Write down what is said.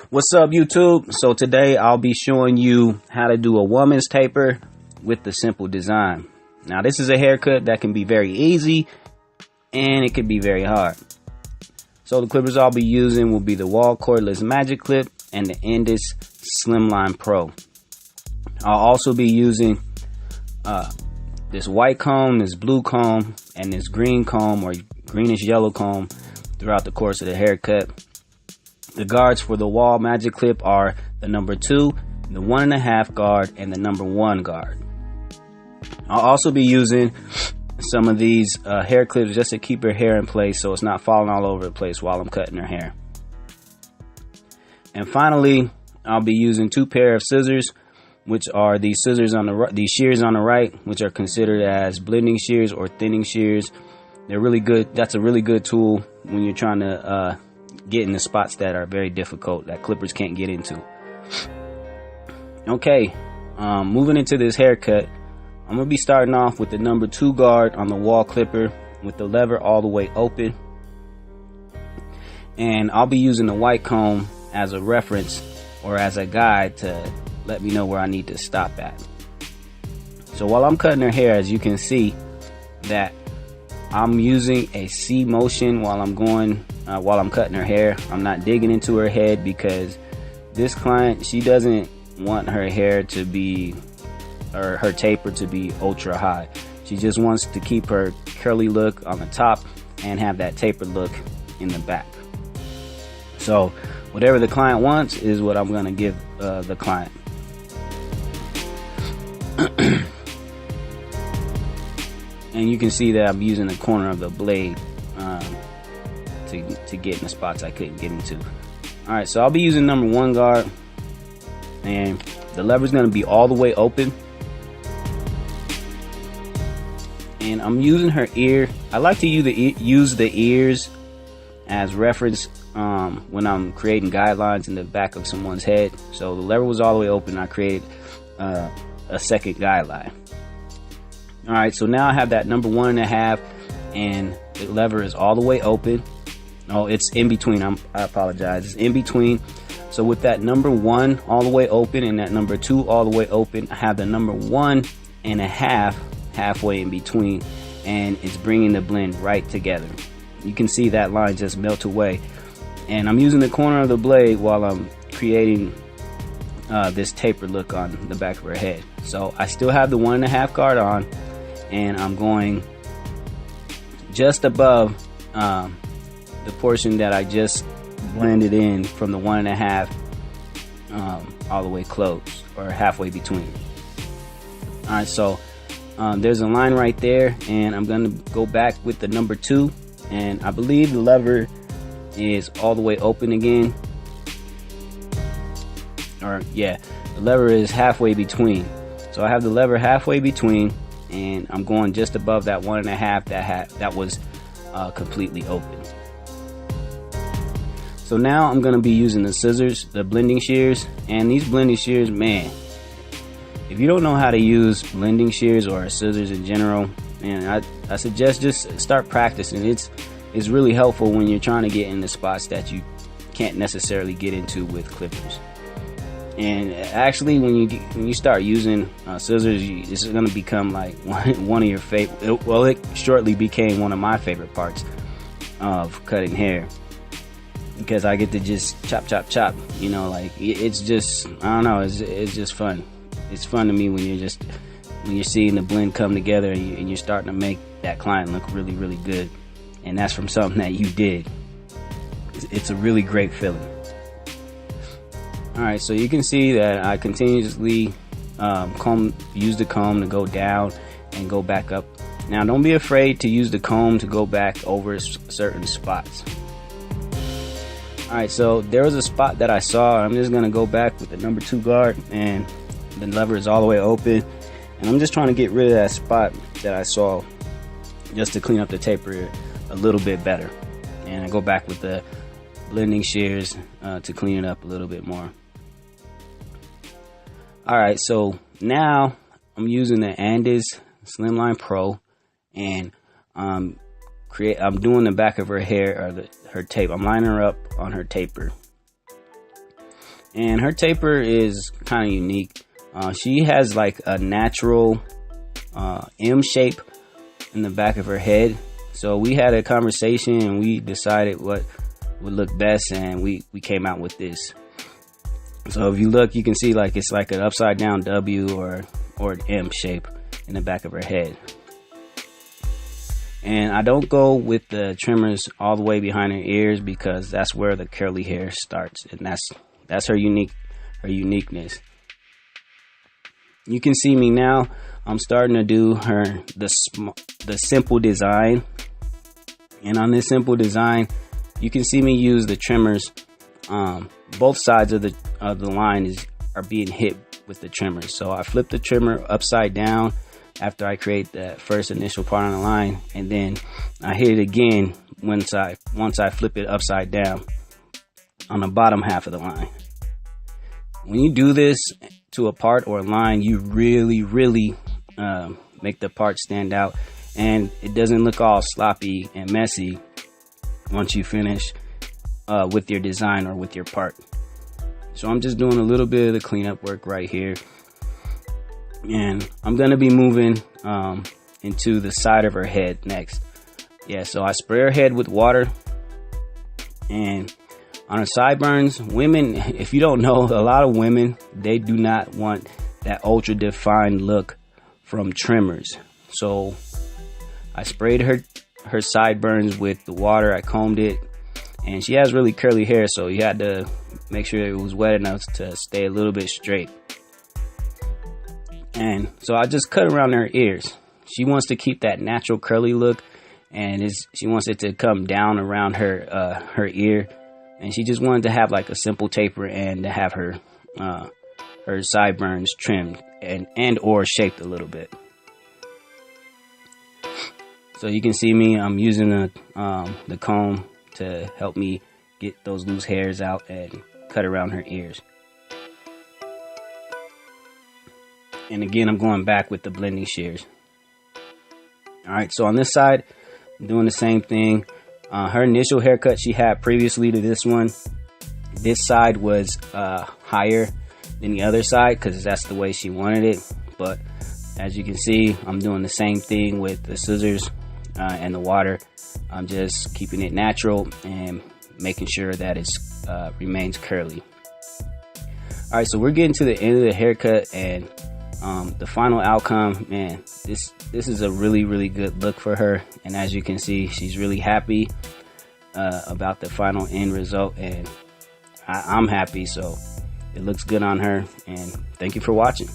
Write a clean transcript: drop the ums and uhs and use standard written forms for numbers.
What's up, YouTube? So today I'll be showing you how to do a woman's taper with the simple design. Now this is a haircut that can be very easy and it can be very hard. So the clippers I'll be using will be the Wahl Cordless Magic Clip and the Andis Slimline Pro. I'll also be using this white comb, this blue comb, and this green comb or greenish yellow comb throughout the course of the haircut. The guards for the Wahl Magic Clip are the number 2, the 1.5 guard, and the number 1 guard. I'll also be using some of these hair clips just to keep her hair in place so it's not falling all over the place while I'm cutting her hair. And finally, I'll be using 2 pair of scissors, which are these scissors on the these shears on the right, which are considered as blending shears or thinning shears. They're really good. That's a really good tool when you're trying to get in the spots that are very difficult that clippers can't get into. Okay, moving into this haircut, I'm gonna be starting off with the number 2 guard on the Wahl clipper with the lever all the way open, and I'll be using the white comb as a reference or as a guide to let me know where I need to stop at. So while I'm cutting her hair, as you can see that I'm using a C motion while I'm cutting her hair. I'm not digging into her head because this client, she doesn't want her hair to be, or her taper to be ultra high. She just wants to keep her curly look on the top and have that tapered look in the back. So whatever the client wants is what I'm gonna give the client. And you can see that I'm using the corner of the blade to get in the spots I couldn't get into. Alright, so I'll be using number 1 guard, and the lever is going to be all the way open. And I'm using her ear. I like to use the ears as reference when I'm creating guidelines in the back of someone's head. So the lever was all the way open. I created a second guideline. Alright, so now I have that number 1.5 and the lever is all the way open. No, it's in between. I apologize. It's in between. So with that number 1 all the way open and that number 2 all the way open, I have the number 1.5 halfway in between, and it's bringing the blend right together. You can see that line just melt away. And I'm using the corner of the blade while I'm creating this taper look on the back of her head. So I still have the 1.5 guard on, and I'm going just above the portion that I just blended in from the 1.5 all the way close or halfway between. Alright, so there's a line right there, and I'm gonna go back with the number 2, and I believe the lever is all the way open again, or yeah, the lever is halfway between. So I have the lever halfway between, and I'm going just above that 1.5 that was completely open. So now I'm going to be using the scissors, the blending shears, and these blending shears, man, if you don't know how to use blending shears or scissors in general, man, I suggest just start practicing. It's really helpful when you're trying to get in the spots that you can't necessarily get into with clippers. And actually, when you start using scissors, it's going to become like one of your favorite. Well, it shortly became one of my favorite parts of cutting hair, because I get to just chop. You know, like it's just, I don't know, it's just fun. It's fun to me when you're seeing the blend come together and you're starting to make that client look really, really good, and that's from something that you did. It's a really great feeling. Alright, so you can see that I continuously use the comb to go down and go back up. Now don't be afraid to use the comb to go back over certain spots. Alright, so there was a spot that I saw. I'm just going to go back with the number 2 guard, and the lever is all the way open, and I'm just trying to get rid of that spot that I saw just to clean up the taper a little bit better. And I go back with the blending shears to clean it up a little bit more. Alright, so now I'm using the Andis Slimline Pro, and I'm doing the back of her hair, or her tape. I'm lining her up on her taper. And her taper is kind of unique. She has like a natural M shape in the back of her head. So we had a conversation and we decided what would look best, and we came out with this. So if you look, you can see like it's like an upside down W or an M shape in the back of her head. And I don't go with the trimmers all the way behind her ears because that's where the curly hair starts, and that's her uniqueness. You can see me now. I'm starting to do the simple design, and on this simple design, you can see me use the trimmers. Both sides of the line are being hit with the trimmers. So I flip the trimmer upside down after I create that first initial part on the line, and then I hit it again once I flip it upside down on the bottom half of the line. When you do this to a part or a line, you really make the part stand out, and it doesn't look all sloppy and messy once you finish with your design or with your part. So I'm just doing a little bit of the cleanup work right here, and I'm gonna be moving into the side of her head next. Yeah, so I spray her head with water, and on her sideburns, women, if you don't know, a lot of women, they do not want that ultra defined look from trimmers. So I sprayed her sideburns with the water. I combed it, and she has really curly hair, so you had to make sure it was wet enough to stay a little bit straight. And so I just cut around her ears. She wants to keep that natural curly look, and she wants it to come down around her ear, and she just wanted to have like a simple taper and to have her sideburns trimmed and or shaped a little bit. So you can see me, I'm using the comb to help me get those loose hairs out and cut around her ears. And again, I'm going back with the blending shears. Alright, so on this side, I'm doing the same thing. Her initial haircut she had previously to this one, this side was higher than the other side because that's the way she wanted it. But as you can see, I'm doing the same thing with the scissors and the water. I'm just keeping it natural and making sure that it remains curly. Alright, so we're getting to the end of the haircut, and the final outcome, man, this is a really good look for her, and as you can see, she's really happy about the final end result, and I'm happy. So it looks good on her, and thank you for watching.